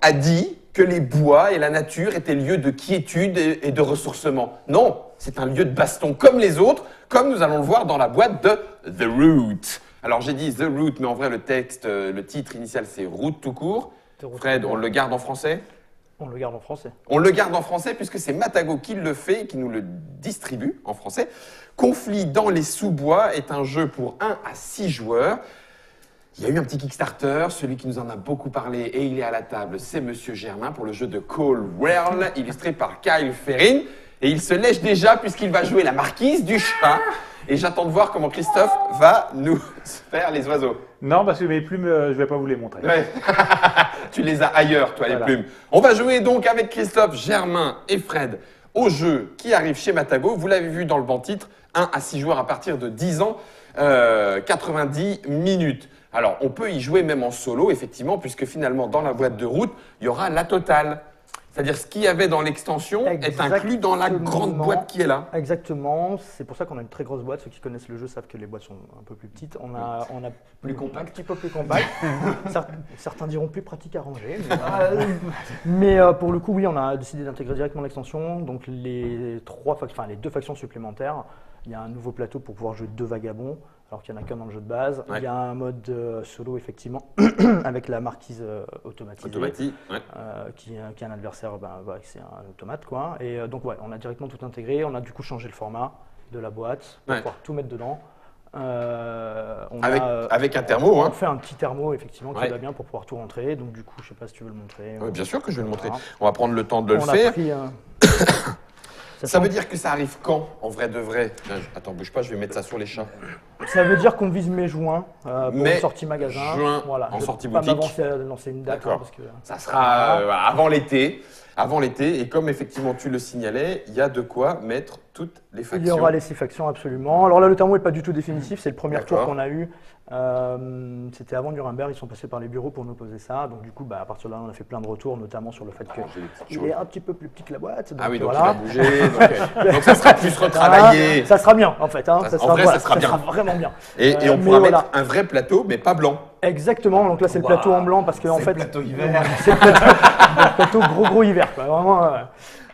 a dit que les bois et la nature étaient lieux de quiétude et de ressourcement. Non, c'est un lieu de baston comme les autres, comme nous allons le voir dans la boîte de The Root. Alors j'ai dit The Root, mais en vrai le titre initial c'est Root tout court. Fred, on le garde en français? On le garde en français. On le garde en français puisque c'est Matago qui le fait et qui nous le distribue en français. Conflit dans les sous-bois est un jeu pour 1 à 6 joueurs. Il y a eu un petit Kickstarter, celui qui nous en a beaucoup parlé et il est à la table, c'est Monsieur Germain pour le jeu de Cole World, illustré par Kyle Ferrin. Et il se lèche déjà puisqu'il va jouer la marquise du chat. Et j'attends de voir comment Christophe va nous faire les oiseaux. Non, parce que mes plumes, je vais pas vous les montrer. Ouais. Tu les as ailleurs, toi, les plumes. On va jouer donc avec Christophe, Germain et Fred au jeu qui arrive chez Matago. Vous l'avez vu dans le banc titre, 1 à 6 joueurs à partir de 10 ans, 90 minutes. Alors, on peut y jouer même en solo, effectivement, puisque finalement, dans la boîte de route, il y aura la totale. C'est-à-dire, ce qu'il y avait dans l'extension est inclus dans la grande boîte qui est là. Exactement. C'est pour ça qu'on a une très grosse boîte. Ceux qui connaissent le jeu savent que les boîtes sont un peu plus petites. On a plus compact. Un petit peu plus compact. Certains diront plus pratique à ranger. Mais pour le coup, oui, on a décidé d'intégrer directement l'extension. Donc, les deux factions supplémentaires. Il y a un nouveau plateau pour pouvoir jouer 2 vagabonds, alors qu'il n'y en a qu'un dans le jeu de base. Ouais. Il y a un mode solo, effectivement, avec la marquise automatisée, qui est un adversaire, c'est un automate, quoi. Et donc, ouais, on a directement tout intégré. On a du coup changé le format de la boîte pour pouvoir tout mettre dedans. Avec un thermo. On fait un petit thermo, effectivement, qui va bien pour pouvoir tout rentrer. Donc, du coup, je ne sais pas si tu veux le montrer. Oui, bien sûr que je vais le montrer. On va prendre le temps de le faire. Ça veut dire que ça arrive quand, en vrai de vrai? Attends, bouge pas, je vais mettre ça sur les chats. Ça veut dire qu'on vise mai-juin pour une sortie magasin. Voilà. En sortie boutique. Pas m'avancer à lancer une date. Parce que, ça sera avant l'été. Avant l'été, et comme effectivement tu le signalais, il y a de quoi mettre toutes les factions. Il y aura les 6 factions, absolument. Alors là, le thermo n'est pas du tout définitif, c'est le premier tour qu'on a eu. C'était avant Nuremberg, ils sont passés par les bureaux pour nous poser ça. Donc du coup, à partir de là, on a fait plein de retours, notamment sur le fait qu'il est un petit peu plus petit que la boîte. Donc, donc il va bouger, donc ça sera plus retravaillé. Ça sera bien, en fait. Ça sera vraiment bien. Et on pourra mettre un vrai plateau, mais pas blanc. Exactement, donc là c'est le plateau en blanc parce que en fait. C'est le plateau hiver. C'est le plateau gros hiver, quoi. Vraiment.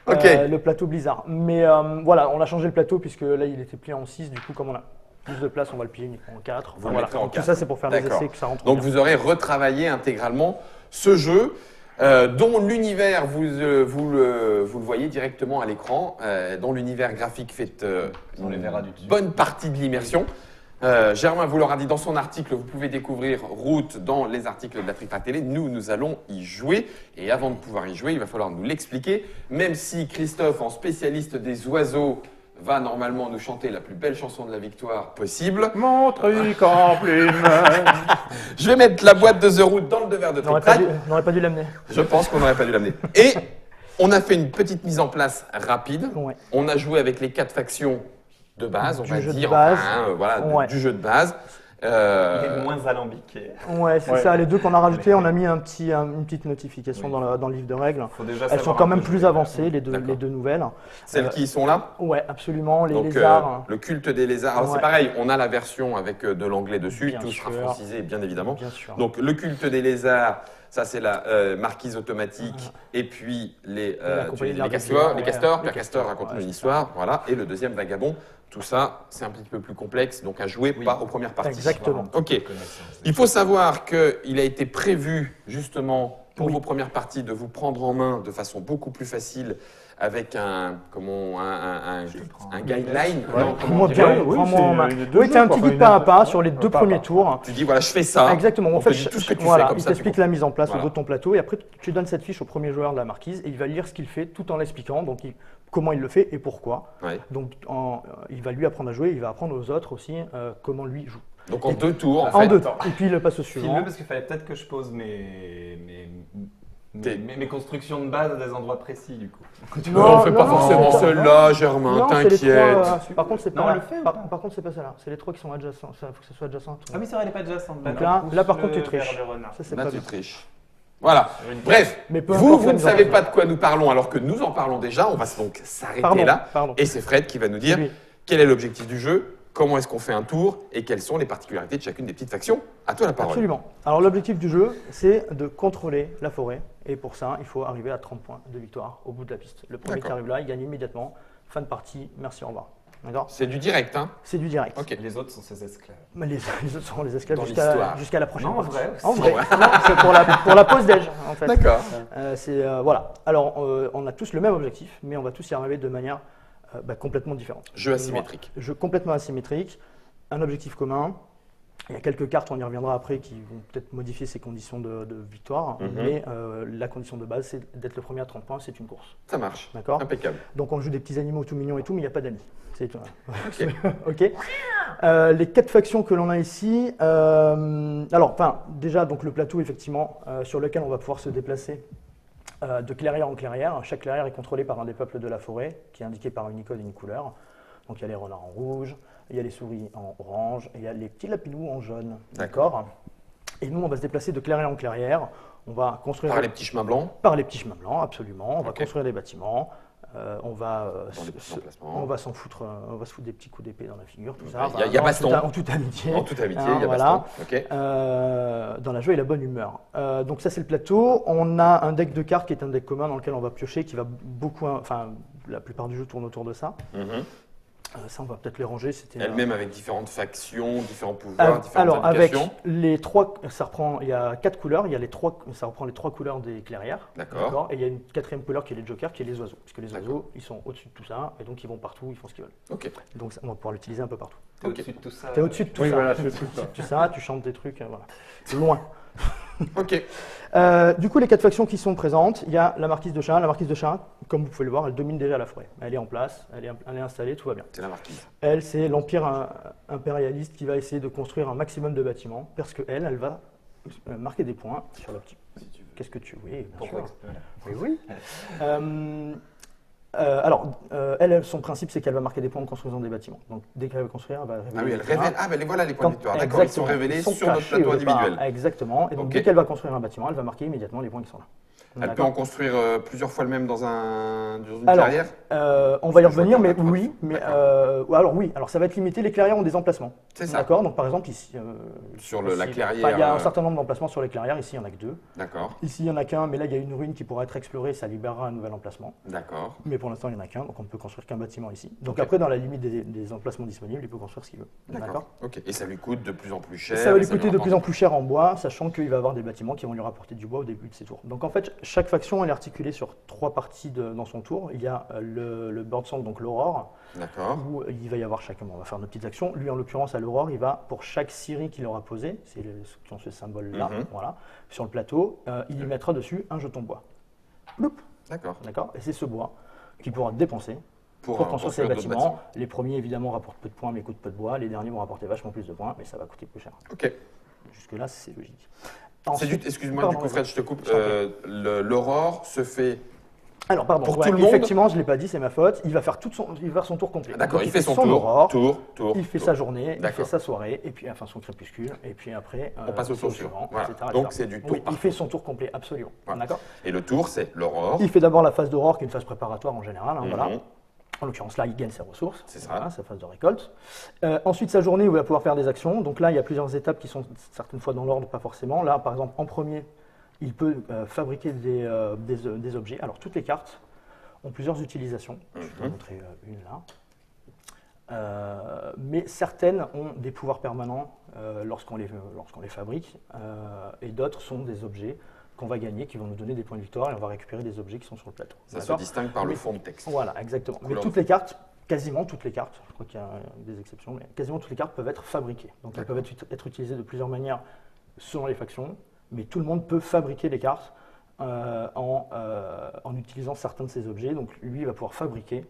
Le plateau blizzard. Mais voilà, on a changé le plateau puisque là il était plié en 6, du coup comme on a plus de place, on va le plier uniquement en 4. Vous le mettrez en 4. Tout ça c'est pour faire des essais que ça rentre. Donc vous aurez retravaillé intégralement ce jeu. Dont l'univers, vous le voyez directement à l'écran, dont l'univers graphique fait une bonne partie de l'immersion. Germain vous l'aura dit dans son article, vous pouvez découvrir Root dans les articles de la Trick Track Télé. Nous allons y jouer. Et avant de pouvoir y jouer, il va falloir nous l'expliquer. Même si Christophe, en spécialiste des oiseaux, va normalement nous chanter la plus belle chanson de la victoire possible. Mon truc en plume. Je vais mettre la boîte de The Root dans le devers de Trick Track. On n'aurait pas dû l'amener. Je pense qu'on n'aurait pas dû l'amener. Et on a fait une petite mise en place rapide. Ouais. On a joué avec les 4 factions de base, on va dire, du jeu de base. Il est moins alambiqué. Ouais, c'est ça. Les 2 qu'on a rajoutés, on a mis une petite notification dans le livre de règles. Elles sont quand même plus avancées, les deux nouvelles. Celles qui sont là? Ouais, absolument. Les lézards. Le culte des lézards. Alors c'est pareil, on a la version avec de l'anglais dessus, tout sera francisé, bien évidemment. Bien sûr. Donc le culte des lézards, ça c'est la marquise automatique, et puis les castors. Pierre Castor raconte une histoire, voilà. Et le deuxième vagabond. Tout ça, c'est un petit peu plus complexe, donc à jouer pas aux premières parties. Exactement. Ok. Il faut savoir qu'il a été prévu, justement, pour vos premières parties, de vous prendre en main de façon beaucoup plus facile avec un guideline. Prends-moi en main. Oui, tu as un petit guide pas à pas sur les 2 premiers tours. Tu dis, voilà, je fais ça. Exactement. En fait, tout ce que tu voilà, fais comme il ça. t'explique la mise en place au bout de ton plateau et après, tu donnes cette fiche au premier joueur de la marquise et il va lire ce qu'il fait tout en l'expliquant. Donc, comment il le fait et pourquoi. Ouais. Donc, il va lui apprendre à jouer, il va apprendre aux autres aussi comment lui joue. Donc, en 2 tours, en fait. En 2 temps. Et puis, il passe au suivant. Filme-le parce qu'il fallait peut-être que je pose mes constructions de base à des endroits précis, du coup. Non, on ne fait pas forcément celle-là, Germain, t'inquiète. Par contre, c'est pas par contre, c'est pas celle-là. C'est les 3 qui sont adjacents. Il faut que ce soit adjacent. Ah oui, c'est vrai, elle n'est pas adjacente. Donc là, par contre, tu triches. Là, tu triches. Voilà. Bref, vous ne savez pas de quoi nous parlons alors que nous en parlons déjà. On va donc s'arrêter là. Et c'est Fred qui va nous dire quel est l'objectif du jeu, comment est-ce qu'on fait un tour et quelles sont les particularités de chacune des petites factions. À toi la parole. Absolument. Alors l'objectif du jeu, c'est de contrôler la forêt Et pour ça, il faut arriver à 30 points de victoire au bout de la piste. Le premier qui D'accord. arrive là, il gagne immédiatement. Fin de partie, merci, au revoir. D'accord? C'est du direct, hein? C'est du direct. Ok. Les autres sont ses esclaves. Mais les autres seront les esclaves Dans jusqu'à l'histoire. jusqu'à la prochaine Non, en partie. vrai aussi. En vrai. Non, c'est pour la pause déj, en fait. D'accord. Voilà. Alors, on a tous le même objectif, mais on va tous y arriver de manière complètement différente. Jeu asymétrique. Jeu complètement asymétrique, un objectif commun. Il y a quelques cartes, on y reviendra après, qui vont peut-être modifier ces conditions de victoire, mais la condition de base, c'est d'être le premier à 30 points, c'est une course. Ça marche. D'accord? Impeccable. Donc on joue des petits animaux tout mignons et tout, mais il n'y a pas d'amis. C'est tout. Ok. Ok. Les 4 factions que l'on a ici. Déjà, donc le plateau, effectivement, sur lequel on va pouvoir se déplacer de clairière en clairière. Chaque clairière est contrôlée par un des peuples de la forêt, qui est indiqué par une icône et une couleur. Donc il y a les renards en rouge, il y a les souris en orange, et il y a les petits lapinous en jaune. D'accord. Et nous, on va se déplacer de clairière en clairière. On va construire Par les petits chemins blancs. par les petits chemins blancs, absolument. On va Ok. construire des bâtiments. On va Dans les petits emplacements. on va s'en foutre, on va se foutre des petits coups d'épée dans la figure, tout Ouais, ça. il y a En baston. En toute amitié. En toute amitié, Hein, il y a voilà. baston. Ok. Dans la joie et la bonne humeur. Donc ça c'est le plateau. On a un deck de cartes qui est un deck commun dans lequel on va piocher, qui va beaucoup, enfin la plupart du jeu tourne autour de ça. Mhm. Ça on va peut-être les ranger. C'était Elle-même avec différentes factions, différents pouvoirs, différentes alors avec indications. les 3, ça reprend, il y a 4 couleurs, il y a ça reprend les 3 couleurs des clairières. D'accord. Et il y a une 4e couleur qui est les jokers, qui est les oiseaux. Parce que les D'accord. oiseaux, ils sont au-dessus de tout ça, et donc ils vont partout, ils font ce qu'ils veulent. Ok. Donc on va pouvoir l'utiliser un peu partout. T'es Ok. au-dessus de tout ça. T'es au-dessus de tout Oui, ça. voilà, c'est tout ça. Tu ça, tu chantes des trucs, voilà. Loin. Ok. Du coup, les 4 factions qui sont présentes, il y a la marquise de Charin. La marquise de Charin, comme vous pouvez le voir, elle domine déjà la forêt. Elle est en place, elle est installée, tout va bien. C'est la marquise. Elle, c'est l'empire impérialiste qui va essayer de construire un maximum de bâtiments, parce qu'elle va marquer des points sur le petit. Qu'est-ce que tu... Oui, bien Pourquoi sûr. Oui, oui. Elle, son principe, c'est qu'elle va marquer des points en construisant des bâtiments. Donc, dès qu'elle va construire, elle va révéler. Ah oui, elle les terrains. révèle. Ah, ben voilà les points de victoire. D'accord, ils sont Exactement. révélés Ils sont sur notre cachés plateau au départ. individuel. Exactement. Et donc, Ok. dès qu'elle va construire un bâtiment, elle va marquer immédiatement les points qui sont là. Elle peut D'accord. en construire plusieurs fois le même dans une Alors, carrière. on va y Je revenir, vois mais pas la oui. Mais D'accord. alors oui. Alors ça va être limité. Les clairières ont des emplacements. C'est ça. D'accord. Donc par exemple ici. Sur la ici, clairière. enfin, il y a un certain nombre d'emplacements sur les clairières. Ici, il n'y en a que 2. D'accord, Ici, il n'y en a qu'un, mais là, il y a une ruine qui pourra être explorée. Ça libérera un nouvel emplacement. d'accord. Mais pour l'instant, il n'y en a qu'un, donc on ne peut construire qu'un bâtiment ici. Donc Ok. après, dans la limite des emplacements disponibles, il peut construire ce qu'il veut. D'accord. Ok. Et ça lui coûte de plus en plus cher. Ça va lui coûter de rapporte- plus en plus cher en bois, sachant qu'il va avoir des bâtiments qui vont lui rapporter du bois au début de ses tours. Donc en fait, chaque faction elle est articulée sur 3 parties dans son tour. Il y a le Birdsong, donc l'aurore, D'accord. où il va y avoir chacun, on va faire nos petites actions. Lui en l'occurrence à l'aurore, il va pour chaque scierie qu'il aura posé, c'est ceux qui ont ce symbole-là, Mhm. voilà, sur le plateau, il y mettra dessus un jeton bois. Bloup, D'accord. d'accord. Et c'est ce bois qu'il pourra dépenser Pour pour construire ses d'autres bâtiments. Les premiers évidemment rapportent peu de points mais coûtent peu de bois. Les derniers vont rapporter vachement plus de points mais ça va coûter plus cher. Ok. Jusque là c'est logique. C'est du, Ensuite- excuse-moi, Pardon, du coup, Fred, je te coupe. Je t'en prie. L'aurore se fait. Alors pardon, Pour ouais, tout le monde. effectivement je l'ai pas dit, c'est ma faute. Il va faire son tour complet. D'accord, Donc, il fait son aurore, tour. il fait tour. sa journée, il D'accord. fait sa soirée, et puis enfin son crépuscule, et puis après On passe au c'est tour suivant. Voilà. etc., Donc, etc. c'est du tour Oui, par il fait son tour complet, absolument. Voilà. D'accord. Et le tour, c'est l'aurore. Il fait d'abord la phase d'aurore, qui est une phase préparatoire en général. Hein, voilà. Mhm. En l'occurrence, là, il gagne ses ressources. C'est ça. Voilà, sa phase de récolte. Ensuite, sa journée où il va pouvoir faire des actions. Donc là, il y a plusieurs étapes qui sont certaines fois dans l'ordre, pas forcément. Là, par exemple, en premier, il peut fabriquer des objets. Alors, toutes les cartes ont plusieurs utilisations. Je vais vous en montrer une là. Mais certaines ont des pouvoirs permanents lorsqu'on les fabrique. Et d'autres sont des objets qu'on va gagner, qui vont nous donner des points de victoire. Et on va récupérer des objets qui sont sur le plateau. Ça se D'accord. distingue par le Mais- fond de texte. Voilà, exactement. Mais Couleur toutes de les cartes, quasiment toutes les cartes, je crois qu'il y a des exceptions, mais quasiment toutes les cartes peuvent être fabriquées. Donc elles D'accord. peuvent être utilisées de plusieurs manières selon les factions, mais tout le monde peut fabriquer les cartes en utilisant certains de ces objets. Donc lui, il va pouvoir fabriquer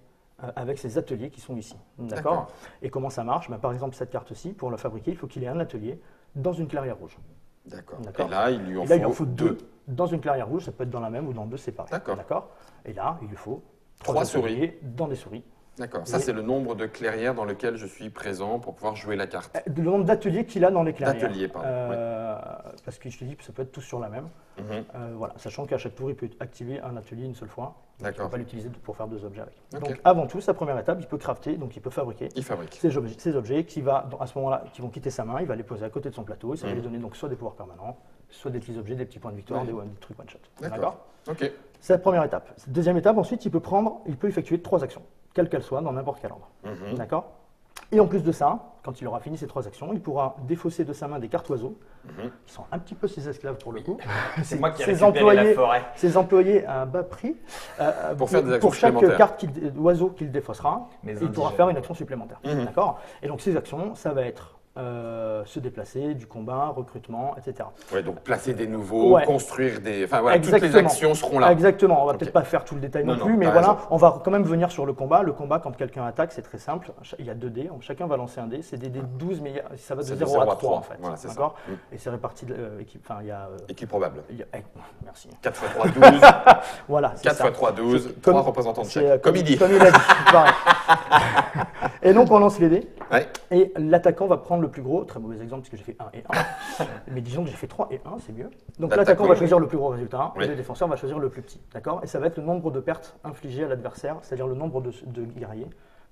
avec ses ateliers qui sont ici. D'accord. Et comment ça marche? Par exemple, cette carte-ci, pour la fabriquer, il faut qu'il ait un atelier dans une clairière rouge. D'accord. D'accord. Et là, il lui en Et là, il en faut faut deux dans une clairière rouge, ça peut être dans la même ou dans deux séparés. D'accord. Et là, il lui faut Trois ateliers dans des souris. D'accord. Ça, Et- c'est le nombre de clairières dans lequel je suis présent pour pouvoir jouer la carte. Le nombre d'ateliers qu'il a dans les clairières. D'ateliers, pardon, Parce que je te dis que ça peut être tous sur la même. Mhm. Voilà, sachant qu'à chaque tour, il peut activer un atelier une seule fois. Donc, il ne D'accord. peut pas l'utiliser pour faire 2 objets avec. Ok. Donc avant tout, sa première étape, il peut crafter, donc il peut fabriquer Il fabrique. ces objets qui, à ce moment-là, qui vont quitter sa main, il va les poser à côté de son plateau et ça va lui donner donc soit des pouvoirs permanents, soit des petits objets, des petits points de victoire, des trucs one-shot. D'accord. Ok. C'est la première étape. Deuxième étape, ensuite, il peut effectuer 3 actions, quelles qu'elles soient, dans n'importe quel ordre. D'accord. Et en plus de ça, quand il aura fini ces 3 actions, il pourra défausser de sa main des cartes oiseaux, qui sont un petit peu ses esclaves pour le coup. C'est moi qui ai récupéré la forêt. Ses employés à un bas prix, pour faire des actions pour chaque supplémentaires. carte oiseau qu'il défaussera, Mais il pourra faire une action supplémentaire. D'accord. Et donc ces actions, ça va être se déplacer, du combat, recrutement, etc. Ouais, donc placer des nouveaux, Ouais. construire des... Enfin voilà, toutes les Exactement. actions seront là. Exactement, on va Ok. peut-être pas faire tout le détail non Non, plus, mais t'as voilà, raison. on va quand même venir sur le combat. Le combat, quand quelqu'un attaque, c'est très simple. Il y a 2 dés, chacun va lancer un dé. C'est des dés 12, mais ça va de C'est 0 à 3 en fait. Voilà, c'est ça. D'accord. Et c'est réparti de enfin, il y a. Équipe probable. Merci. 4 x 3, 12. Voilà, c'est 4 ça. x 3, 12. C'est 3 comme- représentants de C'est, chaque. Comme il dit. Comme il a dit. Pareil. Et donc on lance les dés. Ouais. Et l'attaquant va prendre le plus gros. Très mauvais exemple parce que j'ai fait 1 et 1. Mais disons que j'ai fait 3 et 1, c'est mieux. Donc l'attaquant va choisir le plus gros résultat Oui. et le défenseur va choisir le plus petit. D'accord. Et ça va être le nombre de pertes infligées à l'adversaire, c'est-à-dire le nombre de guerriers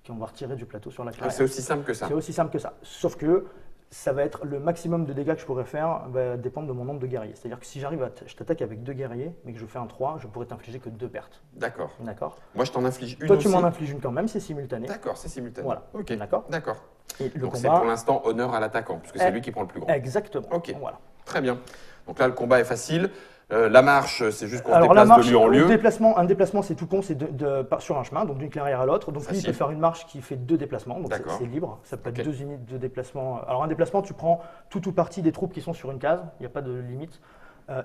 qu'on va retirer du plateau sur la Ah, carrière. c'est aussi simple que ça. C'est aussi simple que ça. Sauf que ça va être le maximum de dégâts que je pourrais faire va dépendre de mon nombre de guerriers. C'est-à-dire que si j'arrive à je t'attaque avec 2 guerriers, mais que je fais un 3, je pourrais t'infliger que 2 pertes. D'accord. D'accord. Moi, je t'en inflige une Toi, aussi. tu m'en infliges une quand même, c'est simultané. D'accord, c'est simultané. Voilà. Ok. D'accord. D'accord. Et le Donc c'est combat. pour l'instant honneur à l'attaquant, puisque c'est lui qui prend le plus grand. Exactement. Ok. Voilà. Très bien. Donc là, le combat est facile. La marche, c'est juste qu'on se Alors la déplace marche, de lieu en lieu. un déplacement c'est tout con, c'est sur un chemin, donc d'une clairière à l'autre. Donc lui, il Facile. peut faire une marche qui fait 2 déplacements, donc D'accord. c'est libre. Ça peut Ok. être 2 unités de déplacement. Alors un déplacement, tu prends tout ou partie des troupes qui sont sur une case, il n'y a pas de limite,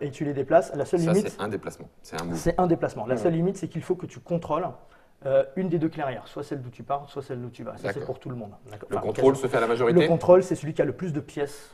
et tu les déplaces. La seule Ça, limite, c'est un déplacement. C'est un move. c'est un déplacement. La seule limite, c'est qu'il faut que tu contrôles une des 2 clairières, soit celle d'où tu pars, soit celle d'où tu vas. Ça c'est D'accord. pour tout le monde. D'accord. Le Enfin, contrôle quasiment. se fait à la Le majorité. contrôle, c'est celui qui a le plus de pièces,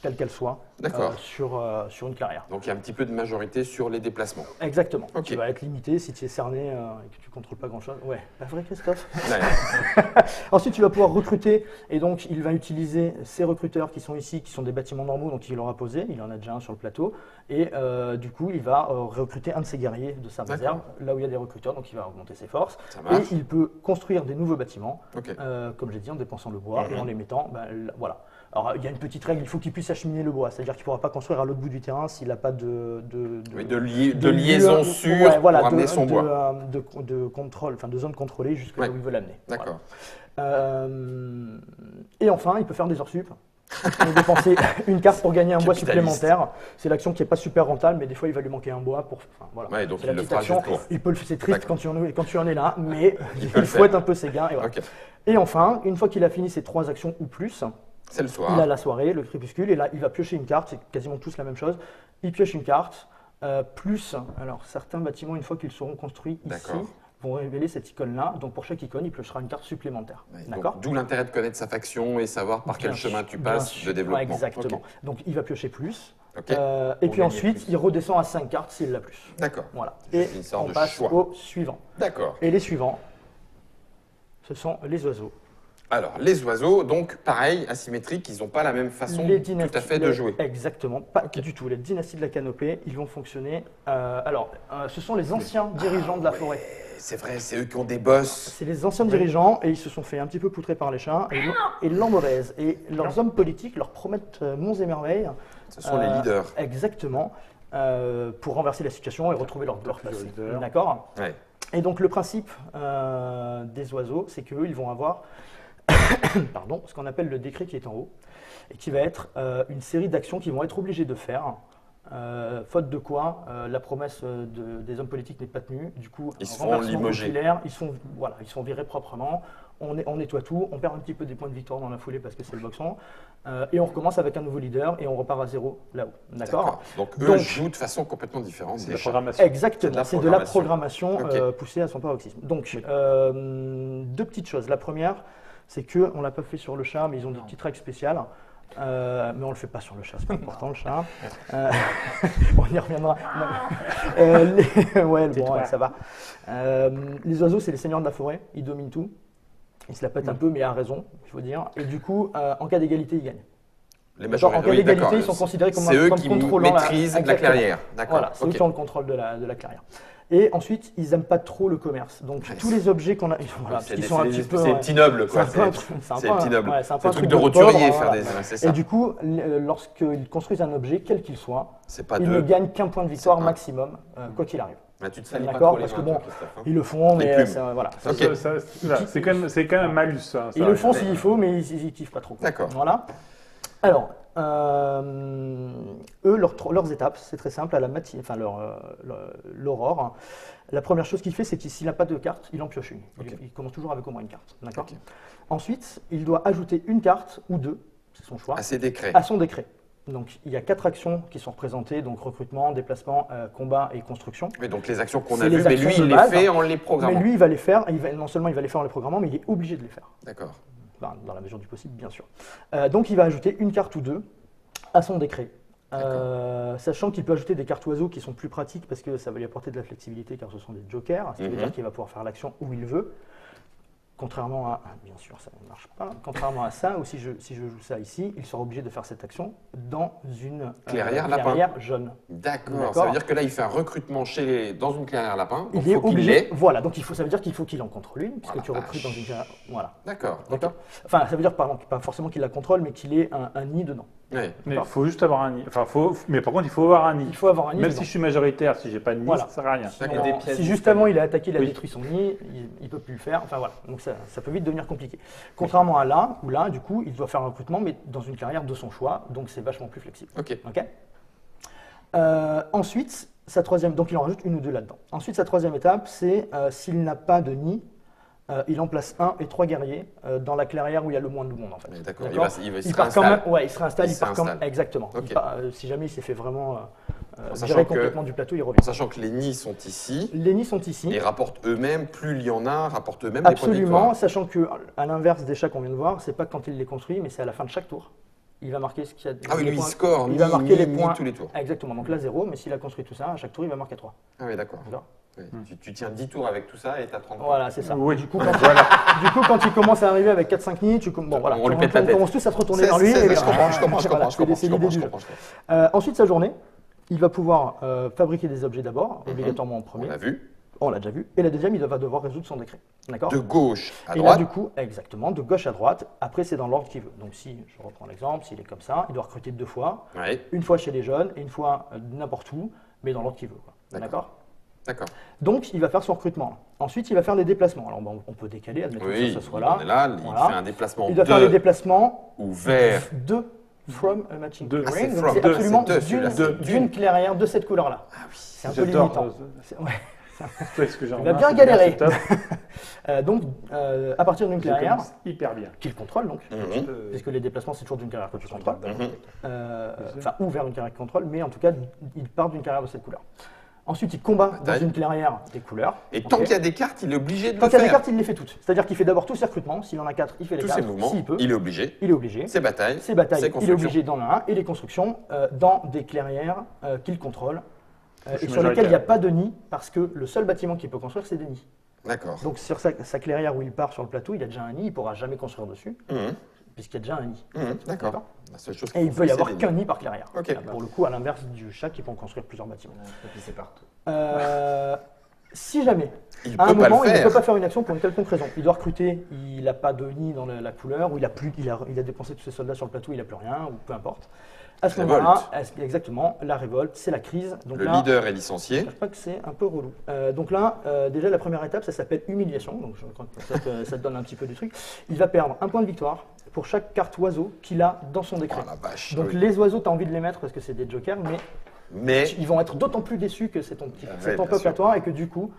quelles qu'elles soient, D'accord. sur une clairière. Donc il y a un petit peu de majorité sur les déplacements. Exactement. Ok. Tu vas être limité si tu es cerné et que tu contrôles pas grand-chose. Ouais, pas vrai Christophe. Ouais. Ensuite, tu vas pouvoir recruter et donc il va utiliser ces recruteurs qui sont ici, qui sont des bâtiments normaux, donc il aura posé, il en a déjà un sur le plateau et du coup il va recruter un de ses guerriers de sa D'accord. réserve, là où il y a des recruteurs, donc il va augmenter ses forces Ça et marche. il peut construire des nouveaux bâtiments, Ok. comme j'ai dit, en dépensant le bois Mhm. et en les mettant, voilà. Alors il y a une petite règle, il faut qu'il puisse acheminer le bois, c'est-à-dire qu'il ne pourra pas construire à l'autre bout du terrain s'il n'a pas Oui, de liaison sûre ouais, voilà, pour amener son bois. de contrôle, enfin de zone contrôlée jusque là Ouais. où il veut l'amener. D'accord. Voilà. Et enfin, il peut faire des heures sup. Et dépenser une carte pour gagner un bois Capitaliste. supplémentaire. C'est l'action qui n'est pas super rentable, mais des fois il va lui manquer un bois pour. Enfin, voilà. Ouais, donc C'est il la le petite fera action. juste pour. Il peut le, c'est triste D'accord. quand tu en es là, mais il peut le fouette faire. un peu ses gains. Et, voilà. Ok. Et enfin, une fois qu'il a fini ses 3 actions ou plus, C'est le soir. il a la soirée, le crépuscule, et là il va piocher une carte. C'est quasiment tous la même chose. Il pioche une carte. Plus, alors certains bâtiments, une fois qu'ils seront construits ici, D'accord. vont révéler cette icône-là. Donc pour chaque icône, il piochera une carte supplémentaire. Ouais, donc, D'accord. D'où l'intérêt de connaître sa faction et savoir par quel Bien chemin sûr, tu bien passes sûr. de développement. Ouais, exactement. Ok. Donc il va piocher plus. Ok. Et Pour puis gagner ensuite, plus. il redescend à 5 cartes s'il l'a plus. D'accord. Voilà. C'est Et une sorte on de passe choix. au suivant. D'accord. Et les suivants, ce sont les oiseaux. Alors, les oiseaux, donc pareil, asymétriques, ils n'ont pas la même façon Les tout à fait de jouer. Exactement, pas Ok. du tout. Les dynasties de la canopée, ils vont fonctionner. Ce sont les anciens dirigeants de la forêt. C'est vrai, c'est eux qui ont des boss. C'est les anciens dirigeants et ils se sont fait un petit peu poutrer par les chats et l'embraise. Et leurs hommes politiques leur promettent monts et merveilles. Ce sont les leaders. Exactement. Pour renverser la situation et retrouver leur passé. leader. D'accord. Ouais. Et donc le principe des oiseaux, c'est qu'eux, ils vont avoir pardon, ce qu'on appelle le décret qui est en haut, et qui va être une série d'actions qu'ils vont être obligés de faire, faute de quoi la promesse des hommes politiques n'est pas tenue. Du coup, Ils se font renversement limoger. populaire, ils sont virés proprement, on nettoie tout, on perd un petit peu des points de victoire dans la foulée parce que c'est le boxon, et on recommence avec un nouveau leader et on repart à zéro là-haut. D'accord. Donc eux Donc- jouent de façon complètement différente. C'est la déjà. programmation. Exactement, c'est de la programmation Ok. poussée à son paroxysme. Donc, 2 petites choses. La première, c'est qu'on ne l'a pas fait sur le chat, mais ils ont des petites règles spéciales. Mais on ne le fait pas sur le chat, c'est pas important le chat. On y reviendra. Ouais, bon, ouais, ça va. Les oiseaux, c'est les seigneurs de la forêt, ils dominent tout. Ils se la pètent un peu, mais à raison, il faut dire. Et du coup, en cas d'égalité, ils gagnent. Les Genre, en cas oui, d'égalité, d'accord. ils sont considérés comme C'est eux comme qui contrôlant maîtrisent la Exactement. clairière. D'accord. Voilà, c'est eux ok. qui ont le contrôle de la clairière. Et ensuite, ils n'aiment pas trop le commerce. Donc, tous les objets qu'on a, voilà, c'est ils sont un petit peu. des petits nobles, quoi. C'est un petit noble. Ouais, c'est un truc de roturier, faire des. C'est ça. Et du coup, lorsqu'ils construisent un objet, quel qu'il soit, pas ils ne gagnent qu'un point de victoire maximum, quoi qu'il arrive. Tu te salis pas D'accord, trop les parce que mains, bon, Christophe, hein. ils le font, mais voilà. C'est quand même un malus. Ça, ils le font s'il faut, mais ils kiffent pas trop. D'accord. Voilà. Alors, eux, leurs étapes, c'est très simple. À la matinée, enfin l'aurore, hein, la première chose qu'il fait, c'est que s'il n'a pas de carte, il en pioche une. Il commence toujours avec au moins une carte. D'accord. Ensuite, il doit ajouter une carte ou deux, c'est son choix, à ses décrets. À son décret. Donc, il y a 4 actions qui sont représentées, donc recrutement, déplacement, combat et construction. Mais donc les actions qu'on a vues, mais lui, il les fait en les programmant. Mais lui, il va les faire, non seulement il va les faire en les programmant, mais il est obligé de les faire. D'accord. Dans la mesure du possible, bien sûr. Donc, il va ajouter une carte ou deux à son décret. Sachant qu'il peut ajouter des cartes oiseaux qui sont plus pratiques parce que ça va lui apporter de la flexibilité car ce sont des jokers, ce qui veut dire qu'il va pouvoir faire l'action où il veut. Contrairement à, bien sûr, ça ne marche pas. Contrairement à ça, ou si je joue ça ici, il sera obligé de faire cette action dans une clairière jaune. D'accord. Ça veut dire que là, il fait un recrutement dans une clairière lapin. Il est obligé. Voilà. Donc ça veut dire qu'il faut qu'il en contrôle une, puisque tu recrutes dans une clairière. Voilà. D'accord. Enfin, ça veut dire pas forcément qu'il la contrôle, mais qu'il ait un nid dedans. Oui. Mais il faut juste avoir un nid. Mais par contre, il faut avoir un nid. Il faut avoir un nid. Même si je suis majoritaire, si j'ai pas de nid, ça ne sert à rien. Si juste avant il a attaqué, il a détruit son nid, il ne peut plus le faire. Enfin voilà. Donc ça peut vite devenir compliqué. Contrairement à là, où là, du coup, il doit faire un recrutement, mais dans une carrière de son choix, donc c'est vachement plus flexible. Ok. Ensuite, sa troisième, donc il en rajoute une ou deux là-dedans. Ensuite, sa troisième étape, c'est s'il n'a pas de nid, il en place 1 et 3 guerriers dans la clairière où il y a le moins de monde en fait. D'accord. Il se réinstalle. Il part quand même. Exactement. Okay. Si jamais il s'est fait vraiment virer complètement du plateau, il revient. En sachant que les nids sont ici. Les nids sont ici. Et rapportent eux-mêmes, plus il y en a, rapportent eux-mêmes des points de victoire. Absolument, sachant que à l'inverse des chats qu'on vient de voir, c'est pas quand il les construit, mais c'est à la fin de chaque tour. Il va marquer ce qu'il y a. Ah oui, lui, il score. Il va marquer les points tous les tours. Exactement. Donc là 0, mais s'il a construit tout ça, à chaque tour, il va marquer 3. Ah oui, d'accord. Oui. Tu tiens 10 tours avec tout ça et tu as 30 points. Voilà, c'est ça. Oui. Du coup, quand il commence à arriver avec 4-5 nids, on lui pète la tête. On commence tous à se retourner vers lui. Je comprends. Ensuite, sa journée, il va pouvoir fabriquer des objets d'abord, obligatoirement en premier. On l'a vu. On l'a déjà vu. Et la deuxième, il va devoir résoudre son décret. D'accord ? De gauche à droite. Et là, du coup, exactement, de gauche à droite. Après, c'est dans l'ordre qu'il veut. Donc, si je reprends l'exemple, s'il est comme ça, il doit recruter 2 fois. Ouais. Une fois chez les jeunes et une fois n'importe où, mais dans l'ordre qu'il veut. D'accord ? D'accord. Donc, il va faire son recrutement. Ensuite, il va faire les déplacements. Alors, on peut décaler, admettons que ça soit là. On est là, il fait un déplacement. Il doit faire les déplacements ou vers. From a matching clearing. C'est c'est absolument d'une clairière de cette couleur-là. Ah oui. C'est un peu limitant. Il a bien galéré. Donc, à partir d'une clairière, hyper bien, qu'il contrôle donc, puisque les déplacements c'est toujours d'une carrière que tu contrôles, ou vers une carrière que contrôle, mais en tout cas, il part d'une carrière de cette couleur. Ensuite, il combat dans une clairière des couleurs. Et tant qu'il y a des cartes, il est obligé de le faire. Tant qu'il y a des cartes, il les fait toutes. C'est-à-dire qu'il fait d'abord tous ses recrutements. S'il en a 4, il fait les 4. Tous ses mouvements, il est obligé. Il est obligé. Ses batailles. Il est obligé d'en avoir un. Et les constructions dans des clairières qu'il contrôle. Et sur lesquelles il n'y a pas de nid, parce que le seul bâtiment qu'il peut construire, c'est des nids. D'accord. Donc sur sa clairière où il part sur le plateau, il y a déjà un nid, il ne pourra jamais construire dessus, puisqu'il y a déjà un nid. D'accord. Et il ne peut y avoir qu'un nid par clairière. Okay. Pour le coup, à l'inverse du chat qui peut en construire plusieurs bâtiments. C'est partout. Si jamais, à un moment, il ne peut pas faire une action pour une quelconque raison. Il doit recruter, il n'a pas de nid dans la couleur, ou il a dépensé tous ses soldats sur le plateau, il n'a plus rien, ou peu importe. À ce moment-là, exactement, la révolte, c'est la crise. Donc le leader est licencié. Je ne pas que c'est un peu relou. Donc là, déjà, la première étape, ça s'appelle humiliation. Donc je crois que ça te donne un petit peu du truc. Il va perdre un point de victoire pour chaque carte oiseau qu'il a dans son décret. Oh la vache. Donc les oiseaux, tu as envie de les mettre parce que c'est des jokers, mais ils vont être d'autant plus déçus que c'est ton peuple à toi et que du coup,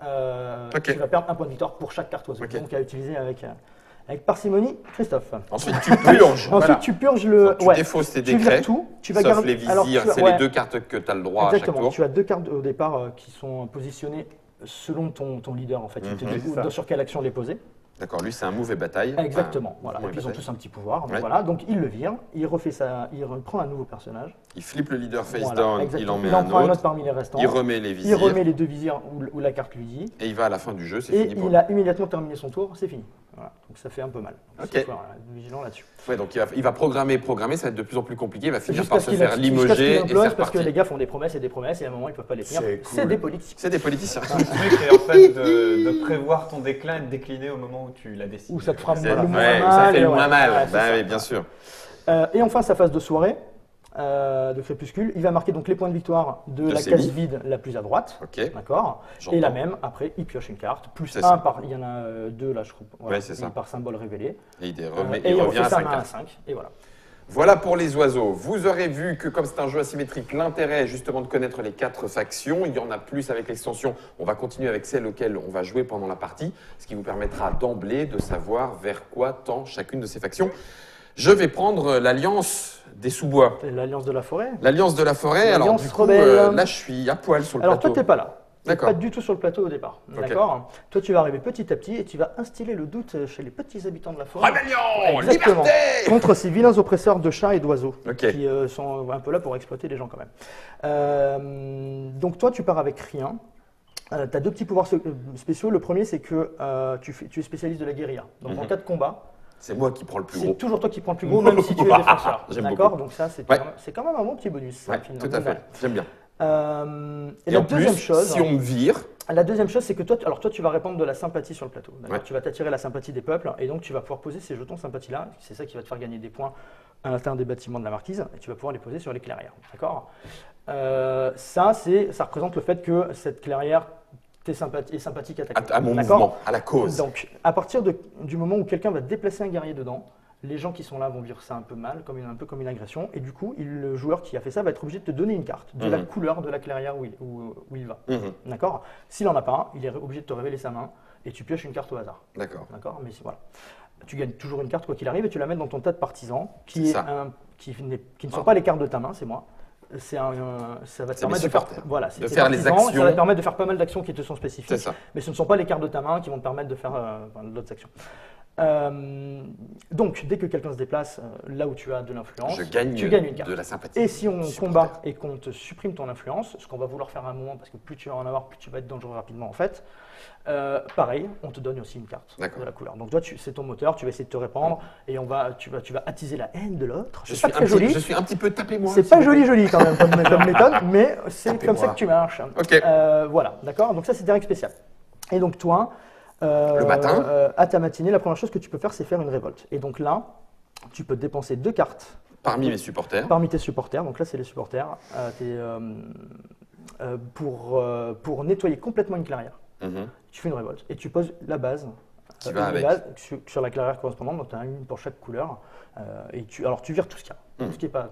tu vas perdre un point de victoire pour chaque carte oiseau. Donc à utiliser avec parcimonie, Christophe. Ensuite, tu purges. Ensuite, tu purges le. Tu défausses tes décrets. Tu vas sauf les visirs, c'est les 2 cartes que tu as le droit à chaque tour. Tu as 2 cartes au départ qui sont positionnées selon ton leader en fait. Il te dit sur quelle action les poser. D'accord, lui c'est un move et bataille. Exactement, voilà. Et puis ils ont tous un petit pouvoir. Donc, voilà. Donc il le vire, il refait ça, il reprend un nouveau personnage. Il flippe le leader face down, il en met un autre parmi les restants. Il remet les visirs. Il remet les 2 visirs où la carte lui dit. Et il va à la fin du jeu, c'est fini. Et il a immédiatement terminé son tour, c'est fini. Voilà. Donc ça fait un peu mal. Donc, Ok. faut être vigilant là-dessus. Ouais, donc il va programmer, ça va être de plus en plus compliqué, il va finir Jusqu'à par ce se qu'il faire limoger et c'est implose parce reparti. que les gars font des promesses et à un moment ils ne peuvent pas les tenir. C'est C'est cool. des politiques. C'est des politiciens. Le truc est en fait de prévoir ton déclin et de décliner au moment où tu l'as décidé. Où ça te fera C'est- le moins ouais, mal. ça fait le ouais, moins mal, ouais, c'est bah ça. oui, bien sûr. Et enfin, sa phase de soirée, de crépuscule, il va marquer donc les points de victoire de la ses case billes. vide la plus à droite. Ok, D'accord. j'entends. Et la même, après, il pioche une carte, plus C'est un ça. par. Il y en a deux là, je crois. Voilà, Ouais, c'est ça. par symbole révélé. Et il, Et il il revient refait à sa 5 main à cartes. 5. Et voilà. Voilà pour les oiseaux. Vous aurez vu que comme c'est un jeu asymétrique, l'intérêt est justement de connaître les 4 factions. Il y en a plus avec l'extension. On va continuer avec celles auxquelles on va jouer pendant la partie, ce qui vous permettra d'emblée de savoir vers quoi tend chacune de ces factions. Je vais prendre l'alliance des sous-bois. C'est l'Alliance de la forêt. L'alliance de la forêt. Alors L'Alliance du coup, rebelle. là je suis à poil sur le Alors toi, plateau. tu n'es pas là. Tu n'es D'accord. pas du tout sur le plateau au départ. Ok. D'accord. Toi, tu vas arriver petit à petit et tu vas instiller le doute chez les petits habitants de la forêt. Rébellion, Exactement. liberté. Contre ces vilains oppresseurs de chats et d'oiseaux Ok. qui sont un peu là pour exploiter les gens quand même. Donc toi, tu pars avec rien. Tu as deux petits pouvoirs spéciaux. Le premier, c'est que tu es spécialiste de la guérilla. Donc en cas de combat, C'est moi qui prends le plus c'est gros. toujours toi qui prends le plus gros, même si tu es défenseur. J'aime D'accord. beaucoup. Donc ça, c'est Ouais. quand même un bon petit bonus. Ouais, finalement. tout à fait. J'aime bien. Et Et la en deuxième plus, chose, si on me vire, c'est que toi, tu vas répandre de la sympathie sur le plateau. D'accord. Ouais. Tu vas t'attirer la sympathie des peuples et donc tu vas pouvoir poser ces jetons sympathie-là. C'est ça qui va te faire gagner des points à l'intérieur des bâtiments de la marquise et tu vas pouvoir les poser sur les clairières. D'accord. Ça représente le fait que cette clairière est sympathique à ta cause. à mon D'accord. mouvement, à la cause. Donc, à partir du moment où quelqu'un va déplacer un guerrier dedans, les gens qui sont là vont vivre ça un peu mal, un peu comme une agression, et du coup, le joueur qui a fait ça va être obligé de te donner une carte de la couleur de la clairière où il va. Mhm. D'accord. S'il n'en a pas un, il est obligé de te révéler sa main et tu pioches une carte au hasard. D'accord. D'accord. Mais voilà. Tu gagnes toujours une carte quoi qu'il arrive et tu la mets dans ton tas de partisans C'est ça. qui ne sont pas les cartes de ta main, c'est moi. Ça va te C'est mes permettre de faire, supporters. voilà, De tes faire les partisans, actions. Ça va te permettre de faire pas mal d'actions qui te sont spécifiques. C'est ça. Mais ce ne sont pas les cartes de ta main qui vont te permettre de faire d'autres actions. Donc, dès que quelqu'un se déplace là où tu as de l'influence, Je gagne, tu gagnes une carte. de la sympathie. Et si on Supporter. combat et qu'on te supprime ton influence, ce qu'on va vouloir faire à un moment, parce que plus tu vas en avoir, plus tu vas être dangereux rapidement en fait, pareil, on te donne aussi une carte D'accord. de la couleur. Donc toi, c'est ton moteur, tu vas essayer de te répandre et tu vas attiser la haine de l'autre. Je C'est suis, pas très joli. je suis un petit peu tapé-moi. C'est pas joli quand même comme méthode, mais c'est Tapez-moi. comme ça que tu marches. Ok. Voilà, d'accord. Donc ça, c'est des règles spéciales. Et donc toi, Le matin. à ta matinée, la première chose que tu peux faire, c'est faire une révolte. Et donc là, tu peux dépenser 2 cartes Parmi mes supporters. parmi tes supporters. Donc là, c'est les supporters. Pour nettoyer complètement une clairière, Mhm. tu fais une révolte et tu poses la base. Qui une va avec. base sur la clairière correspondante. Donc tu as une pour chaque couleur. Alors tu vires tout ce qu'il y a. Tout ce qui est pas.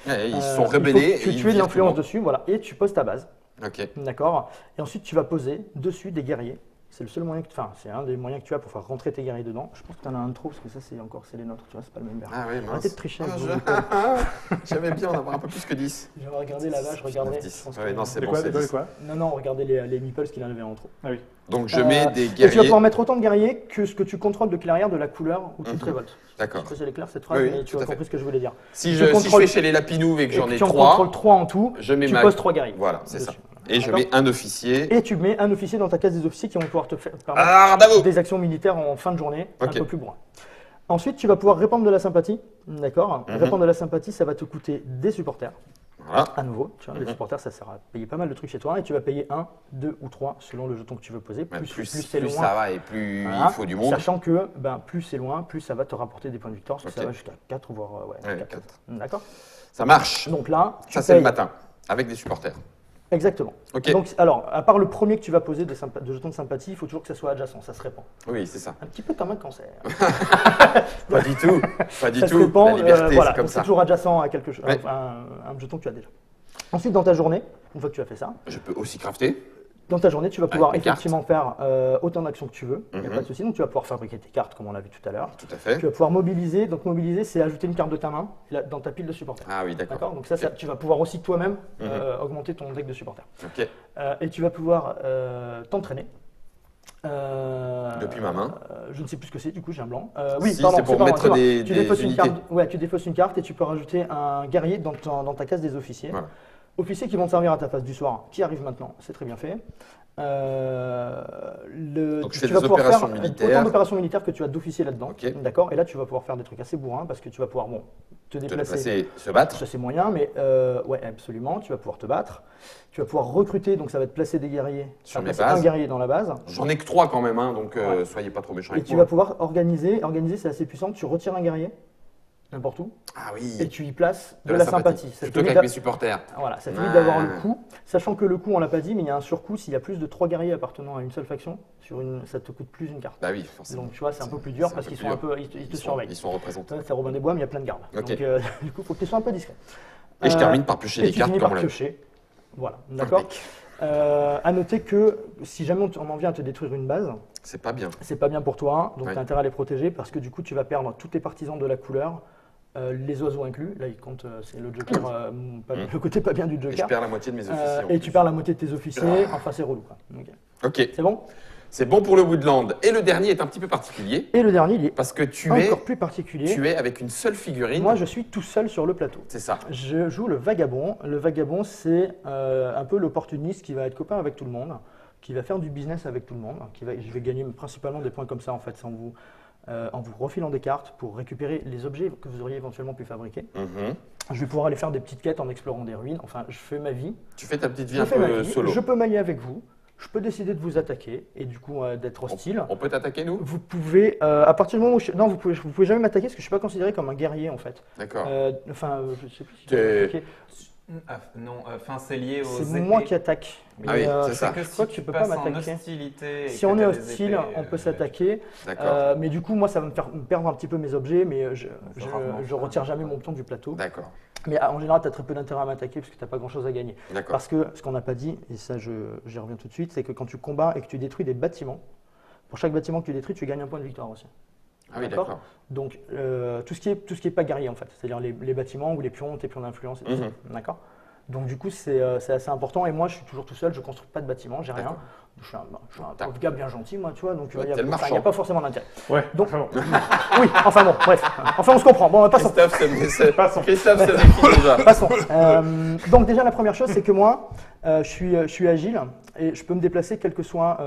Voilà. Ouais, ils Il sont faut rebellés. que et ils tu aies de virent l'influence tout le dessus, voilà, et tu poses ta base, monde. Ok. d'accord. Et ensuite tu vas poser dessus des guerriers. C'est le seul moyen c'est un des moyens que tu as pour faire rentrer tes guerriers dedans. Je pense que tu en as un de trop parce que ça c'est les nôtres, tu vois, c'est pas le même verre. Ah oui, mince. Arrêtez de tricher. Ah, avec vos méthodes. J'aimais bien en avoir un peu plus que 10. Je vais regarder la vache, regardez. 10. Je pense Ouais, que- non, c'est De bon, quoi, c'est de quoi, de 10. quoi Non, regardez les meeples qu'il en avait en trop. Ah oui. Donc je mets des Et tu vas guerriers. pouvoir mettre autant de guerriers que ce que tu contrôles de clairière de la couleur où tu te révoltes. D'accord. Je sais pas si elle est claire cette phrase, Oui, mais oui, tu tout as à fait. compris ce que je voulais dire. Si Tu je contrôles- fais chez les Lapinouves et que j'en ai tu en 3, contrôles 3 en tout, je mets tu ma- poses 3 guerriers. voilà, c'est ça. dessus. Et je D'accord. mets un officier. Et tu mets un officier dans ta case des officiers qui vont pouvoir te permettre Ah, bravo. des actions militaires en fin de journée, Ok. un peu plus loin. Ensuite, tu vas pouvoir répandre de la sympathie. D'accord. Mhm. Répandre de la sympathie, ça va te coûter des supporters. Voilà. À nouveau, tu vois, les supporters, ça sert à payer pas mal de trucs chez toi et tu vas payer 1, 2 ou 3 selon le jeton que tu veux poser. Ouais, Plus c'est plus loin, ça va et plus voilà. il faut du monde. Sachant que plus c'est loin, plus ça va te rapporter des points de victoire, parce que Ok. ça va jusqu'à 4 voire Ouais, 4. quatre. D'accord. Ça marche. Donc là, tu Ça, c'est le payes. matin, avec des supporters. Exactement. Ok. Donc, alors, à part le premier que tu vas poser de jetons de sympathie, il faut toujours que ça soit adjacent, ça se répand. Oui, c'est ça. Un petit peu comme un cancer. Pas du tout. Pas du Ça se tout. répand, La liberté, voilà, c'est comme donc ça. c'est toujours adjacent à quelque chose, Ouais. un jeton que tu as déjà. Ensuite, dans ta journée, une fois que tu as fait ça, Je peux aussi crafter. dans ta journée, tu vas pouvoir mes cartes. effectivement faire autant d'actions que tu veux, il n'y a Mhm. pas de souci. Donc, tu vas pouvoir fabriquer tes cartes, comme on l'a vu tout à l'heure. Tout à fait. Tu vas pouvoir mobiliser. Donc, mobiliser, c'est ajouter une carte de ta main dans ta pile de supporters. Ah oui, d'accord. D'accord. Donc, ça, tu vas pouvoir aussi toi-même Mhm. augmenter ton deck de supporters. Ok. Et tu vas pouvoir t'entraîner. Depuis ma main. Je ne sais plus ce que c'est, du coup j'ai un blanc. Si, c'est pour pas mettre c'est bon. des Défausses une unités. carte, ouais, tu défausses une carte et tu peux rajouter un guerrier dans ta case des officiers. Voilà. Officiers qui vont te servir à ta phase du soir, qui arrive maintenant, c'est très bien fait. Donc je fais tu des vas pouvoir opérations faire militaires. autant d'opérations militaires que tu as d'officiers là-dedans. Ok. D'accord. Et là, tu vas pouvoir faire des trucs assez bourrins parce que tu vas pouvoir te Te déplacer. déplacer, se battre. Ça c'est moyen, mais ouais, absolument. Tu vas pouvoir te battre. Tu vas pouvoir recruter, donc ça va te placer des guerriers. Sur Ça va mes placer bases. un guerrier dans la base. J'en ai que 3 quand même, hein, donc Ouais. soyez pas trop méchants Et avec tu moi. vas pouvoir organiser. Organiser, c'est assez puissant. Tu retires un guerrier, n'importe où, Ah oui, et tu y places de la sympathie. Ça te Plutôt limite qu'avec mes supporters. Voilà, ça t'évite d'avoir Ah. le coup, sachant que le coup, on l'a pas dit, mais il y a un surcoût. S'il y a plus de 3 guerriers appartenant à une seule faction, ça te coûte plus une carte. Bah oui, forcément. Donc tu vois, c'est un peu plus dur C'est parce peu qu'ils plus sont un dur. peu, ils te surveillent. Ils sont représentés. Ça, c'est Robin des Bois, mais il y a plein de gardes. Ok. Donc du coup, il faut que tu sois un peu discret. Et je Euh, termine par piocher Et les tu cartes finis comme par on l'a piocher. Voilà, d'accord. Impec. À noter que si jamais on en vient à te détruire une base, C'est pas bien. c'est pas bien pour toi, donc Ouais. tu as intérêt à les protéger parce que du coup, tu vas perdre tous tes partisans de la couleur. Les oiseaux inclus, là il compte, c'est le Joker, le côté pas bien du Et je Joker. perds la moitié de mes officiers. en Et plus. tu perds la moitié de tes officiers, enfin c'est relou quoi. Ok. Ok, C'est bon. c'est bon pour le Woodland. Et le dernier est un petit peu particulier Et le dernier, il est parce que tu encore plus particulier. es avec une seule figurine. Moi je suis tout seul sur le plateau. C'est ça. Je joue le vagabond. Le vagabond, c'est un peu l'opportuniste qui va être copain avec tout le monde, qui va faire du business avec tout le monde. Je vais gagner principalement des points comme ça en fait, en vous refilant des cartes pour récupérer les objets que vous auriez éventuellement pu fabriquer. Mhm. Je vais pouvoir aller faire des petites quêtes en explorant des ruines. Enfin, je fais ma vie. Tu fais ta petite vie Je un fais ma peu vie. solo. Je peux m'allier avec vous. Je peux décider de vous attaquer et du coup d'être hostile. On peut t'attaquer, nous? Vous pouvez, à partir du moment où non, vous pouvez jamais m'attaquer parce que je suis pas considéré comme un guerrier en fait. D'accord. Je sais plus si T'es- expliquer. Enfin, c'est lié aux C'est épées. moi qui attaque. Ah oui, Mais, c'est ça. Que Je crois si que tu tu peux pas passes en m'attaquer. hostilité et Si que on est t'as des hostile, épées, on peut s'attaquer. D'accord. Mais du coup, moi, ça va me perdre un petit peu mes objets, mais je rarement retire jamais mon pion du plateau. D'accord. Mais en général, tu as très peu d'intérêt à m'attaquer parce que tu n'as pas grand chose à gagner. D'accord. Parce que ce qu'on n'a pas dit, et ça j'y reviens tout de suite, c'est que quand tu combats et que tu détruis des bâtiments, pour chaque bâtiment que tu détruis, tu gagnes un point de victoire aussi. Ah oui, D'accord. d'accord. Donc tout ce qui est pas guerrier en fait, c'est-à-dire les bâtiments ou les pions, tes pions d'influence et tout ça. Mhm. D'accord. Donc du coup c'est assez important et moi je suis toujours tout seul, je construis pas de bâtiments, j'ai rien. D'accord. Je suis un pauvre gars bien gentil moi, tu vois, donc il Ouais, n'y t'es le a marchand. pas forcément d'intérêt. Ouais, Donc- enfin bon. Oui, enfin bon, bref, enfin on se comprend. Bon, passons. Christophe se méfie déjà. Passons. Donc déjà la première chose c'est que moi je suis agile et je peux me déplacer quel que soit,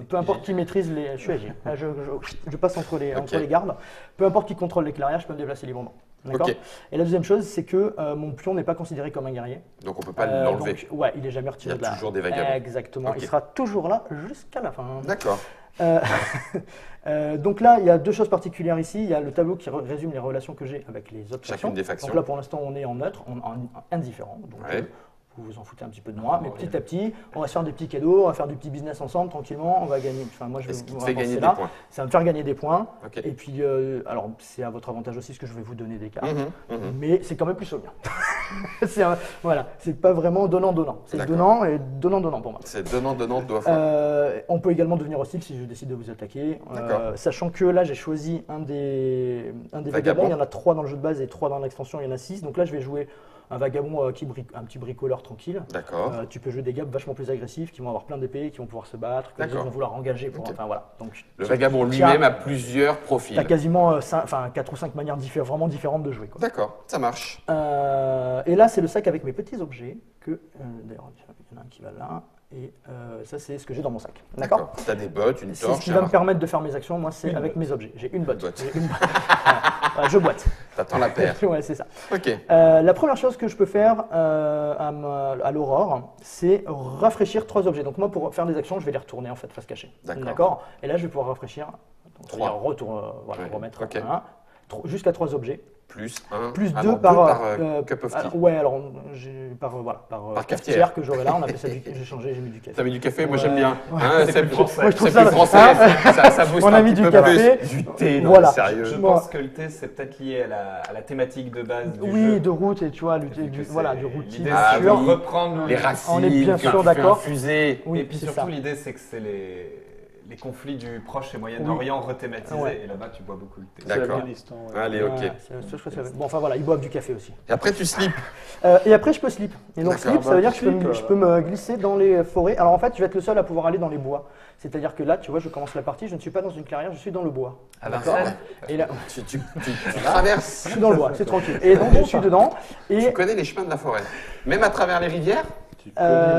peu importe qui maîtrise les. Je suis agile. Je passe entre les gardes. Peu importe qui contrôle l'éclairage, je peux me déplacer librement. D'accord. Ok. Et la deuxième chose c'est que mon pion n'est pas considéré comme un guerrier. Donc on peut pas l'enlever. Donc, ouais, il est jamais retiré Il y a de là. toujours des vagabonds. Exactement. Ok. Il sera toujours là jusqu'à la fin. D'accord. Donc là, il y a deux choses particulières ici. Il y a le tableau qui résume les relations que j'ai avec les autres Chacune factions. des factions. Donc là, pour l'instant, on est en neutre, en indifférent. Donc Ouais. vous vous en foutez un petit peu de moi. Mais petit à petit, on va se faire des petits cadeaux, on va faire du petit business ensemble, tranquillement. On va gagner. Enfin, moi, je vais Est-ce qu'il vous te fait avancer gagner là. des points? Ça va me faire gagner des points. Ok. Et puis, alors, c'est à votre avantage aussi, parce que je vais vous donner des cartes. Mhm, mhm. Mais c'est quand même plus bien. Voilà, c'est pas vraiment donnant-donnant. C'est D'accord. donnant et donnant-donnant pour moi. C'est donnant, doigt fort. On peut également devenir hostile si je décide de vous attaquer. D'accord. Sachant que là, j'ai choisi un des Vagabond. vagabonds. Il y en a 3 dans le jeu de base et 3 dans l'extension. Il y en a 6. Donc là, je vais jouer un vagabond un petit bricoleur tranquille. D'accord. Tu peux jouer des gars vachement plus agressifs qui vont avoir plein d'épées, qui vont pouvoir se battre, que les D'accord. autres vont vouloir engager. Ok. Enfin voilà. Donc, Le vagabond lui-même a plusieurs profils. tu as quasiment 4 ou 5 manières vraiment différentes de jouer, quoi. D'accord, ça marche. Et là, c'est le sac avec mes petits objets. D'ailleurs, il y en a un qui va là. Et ça, c'est ce que j'ai dans mon sac. D'accord. Tu as des bottes, une C'est torche. ce qui va me permettre de faire mes actions. Moi, c'est avec mes objets. J'ai une botte. J'ai une botte. Voilà, je boite. T'attends la paire. Ouais, c'est ça. Ok. La première chose que je peux faire à l'aurore, c'est rafraîchir 3 objets. Donc moi, pour faire des actions, je vais les retourner en fait face cachée. D'accord. Et là, je vais pouvoir rafraîchir. Donc, 3. C'est-à-dire remettre Ok. jusqu'à 3 objets. Plus 1. Plus 2 par cup of tea. ouais, alors par cafetière que j'aurai là. On appelle ça j'ai changé, j'ai mis du café. T'as mis du café, moi Ouais. j'aime bien. Ouais. Hein, C'est c'est plus plus français. Moi, je trouve c'est plus français. Ça booste On a un mis petit du peu café. plus. Du thé, non, Voilà. sérieux. Je Bon. pense que le thé, c'est peut-être lié à la thématique de base du Oui, jeu. de route et tu vois, Vu que du c'est- routine. L'idée, Ah c'est de oui. reprendre Les racines, On est bien que sûr tu fais d'accord. infuser. Oui, et puis c'est surtout, ça. l'idée, c'est que c'est les conflits du Proche et Moyen-Orient rethématisés. Ouais. Et là-bas, tu bois beaucoup de thé. C'est D'accord. l'Afghanistan, ouais. Allez, ok. Bon, enfin voilà, ils boivent du café aussi. Et après, tu slips. Et après, je peux slip. Et donc, D'accord. slip, ça veut dire que Slip, je peux me glisser dans les forêts. Alors, en fait, je vais être le seul à pouvoir aller dans les bois. C'est-à-dire que là, tu vois, je commence la partie, je ne suis pas dans une clairière, je suis dans le bois. À D'accord. Vincennes. Et là, Tu traverses. je suis dans le bois, c'est tranquille. Et donc, je suis dedans. Tu Et connais les chemins de la forêt. Même à travers les rivières.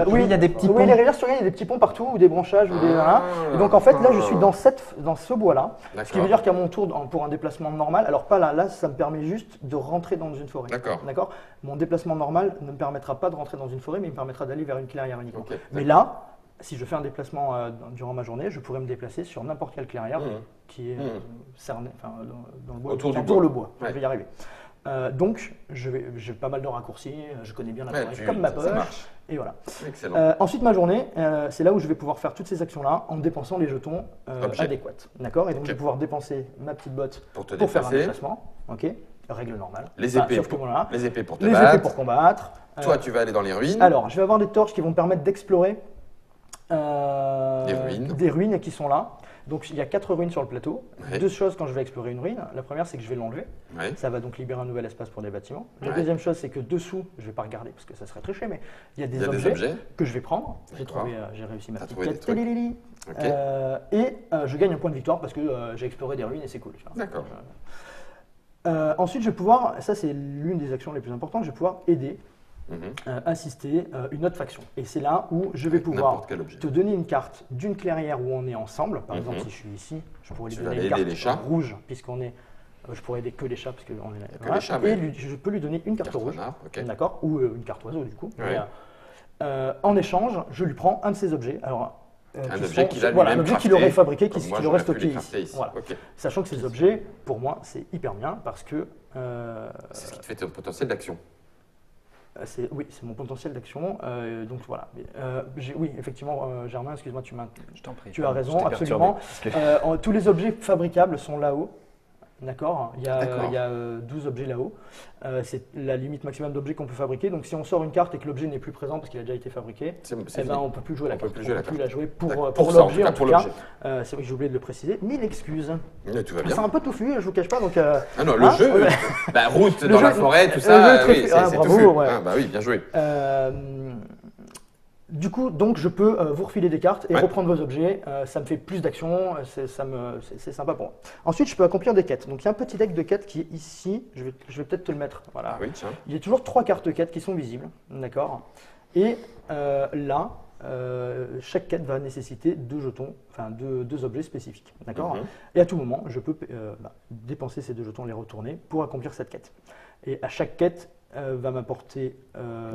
oui, il y a des petits ponts. Oui, les rivières sur il y a des petits ponts partout, ou des branchages, ou des. Voilà. Et donc, en fait, là, je suis dans ce bois-là. Ce qui veut dire qu'à mon tour, pour un déplacement normal, alors pas là, là, ça me permet juste de rentrer dans une forêt. D'accord. Mon déplacement normal ne me permettra pas de rentrer dans une forêt, mais il me permettra d'aller vers une clairière uniquement. Ok, Mais là, si je fais un déplacement durant ma journée, je pourrais me déplacer sur n'importe quelle clairière qui est cernée, enfin, dans le bois, Autour qui du entoure bois. le bois. Ouais. Je vais y arriver. Donc, j'ai pas mal de raccourcis, je connais bien la forêt tu- comme ma ça poche, marche. et voilà. Excellent. Ensuite, ma journée, c'est là où je vais pouvoir faire toutes ces actions-là en dépensant les jetons Objets. adéquats. D'accord. Et donc, Ok. je vais pouvoir dépenser ma petite botte Pour te pour faire un déplacer. déplacement. Ok. Règle normale. Les Enfin, épées. sauf que voilà. Les épées pour te Les battre. épées pour combattre. Toi, tu vas aller dans les ruines. Alors, je vais avoir des torches qui vont me permettre d'explorer Des ruines. ruines qui sont là. Donc, il y a 4 ruines sur le plateau. Ouais. 2 choses quand je vais explorer une ruine. La première, c'est que je vais l'enlever. Ouais. Ça va donc libérer un nouvel espace pour des bâtiments. La Ouais. deuxième chose, c'est que dessous, je ne vais pas regarder parce que ça serait triché, mais il y a Il y des, a objets, des objets. que je vais prendre. D'accord. J'ai réussi ma T'as petite trouvé des quête. trucs. Télélili. Ok. Je gagne un point de victoire parce que j'ai exploré des ruines et c'est cool. tu vois. D'accord. Ensuite, je vais pouvoir, ça c'est l'une des actions les plus importantes, je vais pouvoir aider, Mhm. assister une autre faction. Et c'est là où je vais Avec pouvoir n'importe quel objet. te donner une carte d'une clairière où on est ensemble. Par Mhm. exemple, si je suis ici, je pourrais lui Tu vas donner aller une aider carte les chats. rouge, puisqu'on est. Je pourrais aider que les chats, parce qu'on est. Que les chats, Et mais- je peux lui donner une carte Carte rouge. renard, ok. D'accord. Ou une carte oiseau, du coup. Ouais. Mais, en échange, je lui prends un de ces objets. Alors, Un qui objet sont- qu'il a voilà, un lui-même objet qu'il crafté, aurait fabriqué, comme qu'il moi, aurait j'aurais pu stocké les crafter ici. ici. Voilà. Ok. Sachant que ces objets, pour moi, c'est hyper bien parce que C'est ce qui te fait ton potentiel d'action. oui, c'est mon potentiel d'action. Donc voilà. Mais, oui, effectivement, Germain, excuse-moi, Je t'en prie. tu as raison, Je t'ai absolument. perturbé. Tous les objets fabricables sont là-haut. D'accord. Il y a, D'accord. 12 objets là-haut. C'est la limite maximum d'objets qu'on peut fabriquer. Donc si on sort une carte et que l'objet n'est plus présent parce qu'il a déjà été fabriqué, C'est eh ben, fini. on peut plus jouer la On peut carte. plus jouer la peut plus carte. la jouer pour, D'accord. pour ça, l'objet en pour tout cas. l'objet. C'est vrai que j'ai oublié de le préciser. Mille excuses. Mais tout va C'est bien. un peu touffu, je vous cache pas. Donc, Ah non, le hein, jeu, ouais. bah, route Le dans jeu- la forêt, tout le ça, jeu est très oui, fait. c'est Ah, c'est bravo, touffu. ouais. Ah, bah oui, bien joué. Du coup, donc je peux vous refiler des cartes et Ouais. reprendre vos objets. Ça me fait plus d'actions, c'est sympa pour moi. Ensuite, je peux accomplir des quêtes. Donc il y a un petit deck de quêtes qui est ici. Je vais peut-être te le mettre. Voilà. Ah oui, tiens. Il y a toujours 3 cartes quêtes qui sont visibles, d'accord. Et là, chaque quête va nécessiter 2 jetons, enfin 2 objets spécifiques, d'accord. Mhm. Et à tout moment, je peux dépenser ces 2 jetons, les retourner pour accomplir cette quête. Et à chaque quête va m'apporter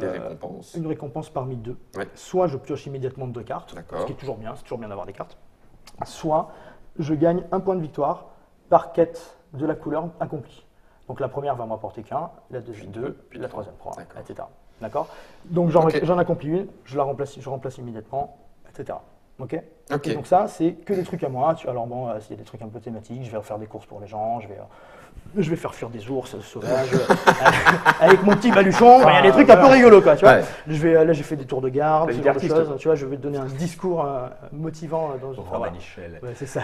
Des récompenses. une récompense parmi 2. Ouais. Soit je pioche immédiatement 2 cartes, D'accord. ce qui est toujours bien, c'est toujours bien d'avoir des cartes. Soit je gagne un point de victoire par quête de la couleur accomplie. Donc la première va m'apporter qu'un, la deuxième Puis 2, deux, puis la trois. troisième 3, D'accord. etc. D'accord. Donc Ok. j'en accomplis une, je remplace immédiatement, etc. Ok. Ok. Et donc ça, c'est que des trucs à moi. Alors bon, s'il y a des trucs un peu thématiques, je vais faire des courses pour les gens, je vais faire fuir des ours sauvages avec mon petit baluchon. Il y a des trucs un peu rigolos, quoi. Tu vois. Ouais. Là, j'ai fait des tours de garde, T'as ce une genre de artiste, choses. quoi. Tu vois, je vais te donner un discours motivant dans une. Romain Voilà. Michel. Ouais, c'est ça,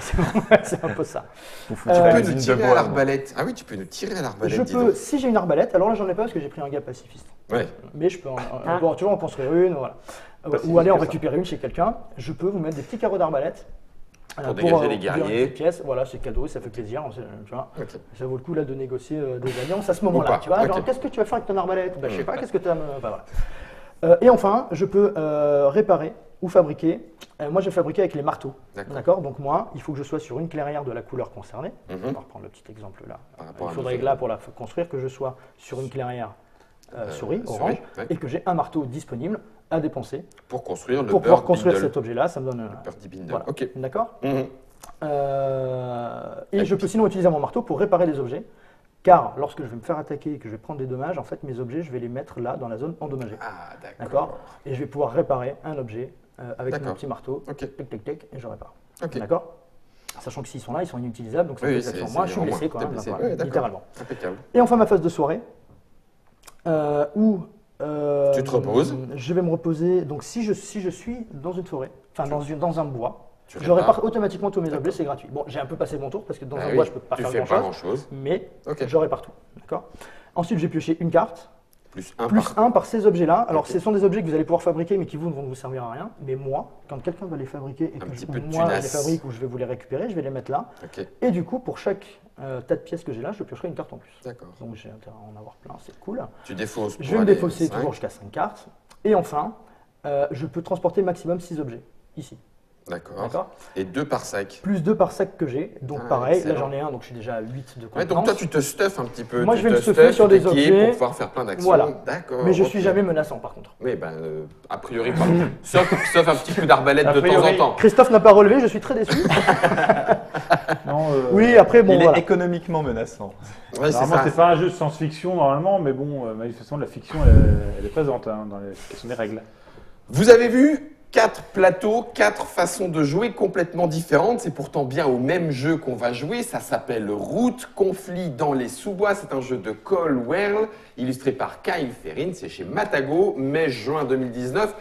c'est un peu ça. Tu peux Magazine nous de tirer à bois. l'arbalète. Ah oui, tu peux nous tirer à l'arbalète. Je dis peux, donc. si j'ai une arbalète, alors là j'en ai pas parce que j'ai pris un gars pacifiste. Ouais. Mais je peux toujours en construire une, voilà. Pacifiste Ou aller en que ça. récupérer une chez quelqu'un. Je peux vous mettre des petits carreaux d'arbalète. Pour dégager les ouvrir guerriers. une petite pièce. Voilà, c'est cadeau, ça fait plaisir. Tu vois. Ok. Ça vaut le coup là de négocier des alliances à ce moment-là. pas, Tu vois, genre, ok. qu'est-ce que tu vas faire avec ton arbalète? Je sais pas, qu'est-ce que tu as. Et enfin, je peux réparer ou fabriquer. Moi, j'ai fabriqué avec les marteaux. D'accord. D'accord. Donc moi, il faut que je sois sur une clairière de la couleur concernée. Mhm. On va reprendre le petit exemple là. Par rapport Il à faudrait nos que là, pour la construire, que je sois sur une clairière souris, souris, orange, ouais. et que j'ai un marteau disponible à dépenser Pour construire le pour pouvoir Bird construire Bindle. cet objet-là. Ça me donne. Birdie Bindle. Voilà. Ok. D'accord. Mhm. Et je peux sinon utiliser mon marteau pour réparer des objets. Car lorsque je vais me faire attaquer et que je vais prendre des dommages, en fait, mes objets, je vais les mettre là, dans la zone endommagée. Ah, d'accord. D'accord. Et je vais pouvoir réparer un objet avec mon D'accord. petit marteau. Ok. Tic, tic, tic, et je répare. Ok. D'accord. Sachant que s'ils sont là, ils sont inutilisables, donc ça Oui, fait c'est- sur c'est moi. Je suis en blessé, moins. quoi. T'es hein, blessé. voilà, Ouais, d'accord. littéralement. Impeccable. Et enfin, ma phase de soirée, où Tu te reposes. Je vais me reposer. Donc, si je suis dans une forêt, enfin dans un bois, Je répare automatiquement tous mes objets, c'est gratuit. Bon, j'ai un peu passé mon tour parce que dans un bois, je peux pas faire grand-chose. Mais je répare tout. D'accord. Ensuite, j'ai pioché une carte. Plus 1 par ces objets-là. Alors, ce sont des objets que vous allez pouvoir fabriquer, mais qui vous ne vont vous servir à rien. Mais moi, quand quelqu'un va les fabriquer et que moi je les fabrique ou je vais vous les récupérer, je vais les mettre là. Et du coup, pour chaque tas de pièces que j'ai là, je piocherai une carte en plus. D'accord. Donc, j'ai intérêt à en avoir plein, c'est cool. Tu défausses. Je vais me défausser toujours jusqu'à 5 cartes. Et enfin, je peux transporter maximum 6 objets, ici. D'accord. Et 2 par sac. Plus 2 par sac que j'ai. Donc pareil, là j'en ai un, donc je suis déjà à 8 de contenance. Donc toi tu te stuffes un petit peu. Moi je vais me stuffer sur des objets. Pour pouvoir faire plein d'actions. Voilà. D'accord. Mais je suis jamais menaçant par contre. Oui, a priori pas. sauf un petit coup d'arbalète de temps en temps. Christophe n'a pas relevé, je suis très déçu. Oui, après bon. Il est économiquement menaçant. Ouais, c'est pas un jeu de science-fiction normalement, mais bon, manifestement la fiction elle est présente dans les questions des règles. Vous avez vu 4 plateaux, 4 façons de jouer complètement différentes. C'est pourtant bien au même jeu qu'on va jouer. Ça s'appelle Route, Conflit dans les sous-bois. C'est un jeu de Cole Wehrle, illustré par Kyle Ferrin. C'est chez Matago, mai-juin 2019.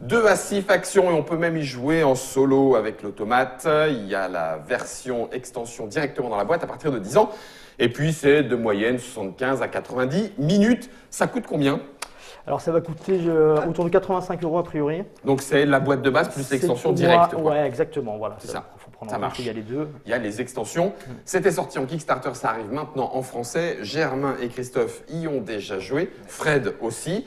2 à 6 factions et on peut même y jouer en solo avec l'automate. Il y a la version extension directement dans la boîte à partir de 10 ans. Et puis c'est de moyenne 75 à 90 minutes. Ça coûte combien ? Alors ça va coûter autour de 85 € a priori. Donc c'est la boîte de base plus l'extension directe. Ouais, exactement. Voilà, c'est ça. Il faut prendre en compte qu'il y a les deux. Il y a les extensions. C'était sorti en Kickstarter, ça arrive maintenant en français. Germain et Christophe y ont déjà joué. Fred aussi.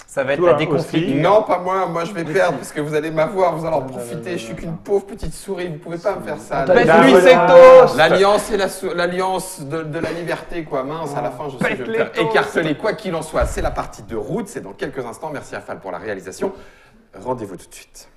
Ça va être la déconfiture. Non, pas moi. Moi, je vais perdre parce que vous allez m'avoir, vous allez en profiter. Je suis qu'une pauvre petite souris. Vous pouvez pas me faire ça. L'alliance et l'alliance de la liberté, quoi. Mince, à la fin, je sais que je vais me faire écarteler. Quoi qu'il en soit, c'est la partie de route. C'est dans quelques instants. Merci à Fal pour la réalisation. Rendez-vous tout de suite.